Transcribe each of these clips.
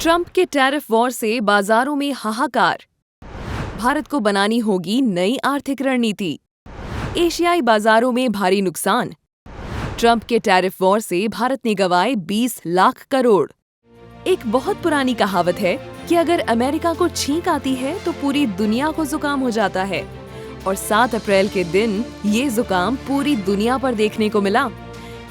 Trump के tariff war से बाजारों में हाहाकार। भारत को बनानी होगी नई आर्थिक रणनीति। एशियाई बाजारों में भारी नुकसान। ट्रंप के टैरिफ वॉर से भारत ने गंवाए 20 लाख करोड़। एक बहुत पुरानी कहावत है कि अगर अमेरिका को छींक आती है तो पूरी दुनिया को जुकाम हो जाता है, और 7 अप्रैल के दिन ये जुकाम पूरी दुनिया पर देखने को मिला,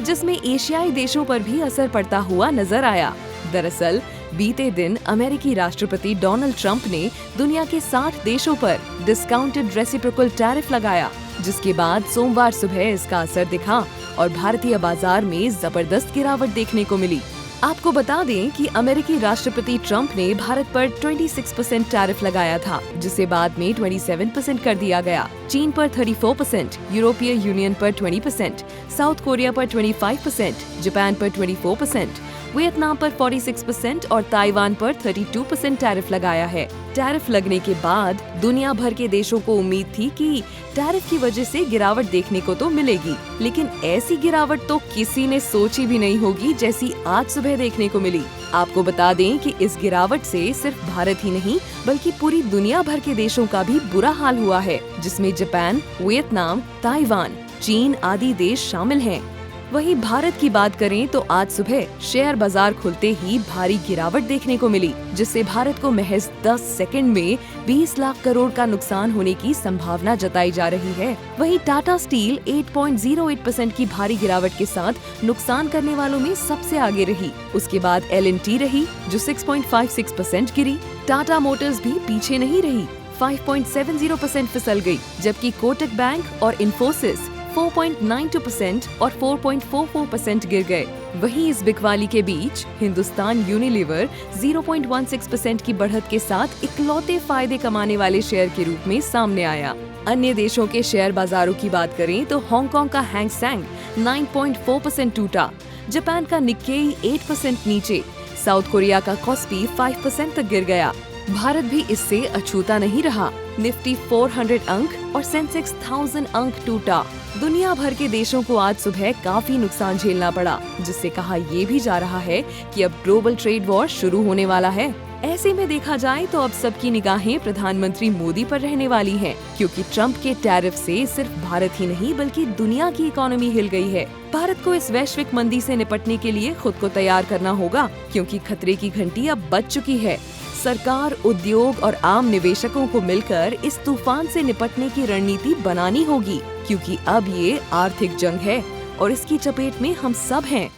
जिसमें एशियाई देशों पर भी असर पड़ता हुआ नजर आया। दरअसल बीते दिन अमेरिकी राष्ट्रपति डोनाल्ड ट्रंप ने दुनिया के 60 देशों पर डिस्काउंटेड रेसिप्रोकल टैरिफ लगाया, जिसके बाद सोमवार सुबह इसका असर दिखा और भारतीय बाजार में जबरदस्त गिरावट देखने को मिली। आपको बता दें कि अमेरिकी राष्ट्रपति ट्रंप ने भारत पर 26% टैरिफ लगाया था, जिसे बाद में 27% कर दिया गया। चीन पर 34%, यूरोपीय यूनियन पर 20%, साउथ कोरिया पर 25%, जापान पर 24%, वियतनाम पर 46% और ताइवान पर 32% टैरिफ लगाया है। टैरिफ लगने के बाद दुनिया भर के देशों को उम्मीद थी कि टैरिफ की वजह से गिरावट देखने को तो मिलेगी, लेकिन ऐसी गिरावट तो किसी ने सोची भी नहीं होगी जैसी आज सुबह देखने को मिली। आपको बता दें कि इस गिरावट से सिर्फ भारत ही नहीं बल्कि पूरी दुनिया भर के देशों का भी बुरा हाल हुआ है, जिसमें जापान, वियतनाम, ताइवान, चीन आदि देश शामिल हैं। वहीं भारत की बात करें तो आज सुबह शेयर बाजार खुलते ही भारी गिरावट देखने को मिली, जिससे भारत को महज 10 सेकंड में 20 लाख करोड़ का नुकसान होने की संभावना जताई जा रही है। वहीं टाटा स्टील 8.08% की भारी गिरावट के साथ नुकसान करने वालों में सबसे आगे रही। उसके बाद L&T रही, जो 6.56% गिरी। टाटा मोटर्स भी पीछे नहीं रही, 5.70% फिसल गई, जबकि कोटक बैंक और इन्फोसिस 4.92% और 4.44% गिर गए। वहीं इस बिकवाली के बीच हिंदुस्तान यूनिलीवर 0.16% की बढ़त के साथ इकलौते फायदे कमाने वाले शेयर के रूप में सामने आया। अन्य देशों के शेयर बाजारों की बात करें तो हांगकांग का हैंग सेंग 9.4% टूटा, जापान का निक्केई 8% नीचे, साउथ कोरिया का कॉस्पी 5% तक गिर गया। भारत भी इससे अछूता नहीं रहा। निफ्टी 400 अंक और सेंसेक्स 1000 अंक टूटा। दुनिया भर के देशों को आज सुबह काफी नुकसान झेलना पड़ा, जिससे कहा ये भी जा रहा है कि अब ग्लोबल ट्रेड वॉर शुरू होने वाला है। ऐसे में देखा जाए तो अब सबकी निगाहें प्रधानमंत्री मोदी पर रहने वाली हैं, क्योंकि ट्रंप के टैरिफ से सिर्फ भारत ही नहीं बल्कि दुनिया की इकोनॉमी हिल गई है। भारत को इस वैश्विक मंदी से निपटने के लिए खुद को तैयार करना होगा, क्योंकि खतरे की घंटी अब बज चुकी है। सरकार, उद्योग और आम निवेशकों को मिलकर इस तूफान से निपटने की रणनीति बनानी होगी, क्योंकि अब ये आर्थिक जंग है और इसकी चपेट में हम सब हैं।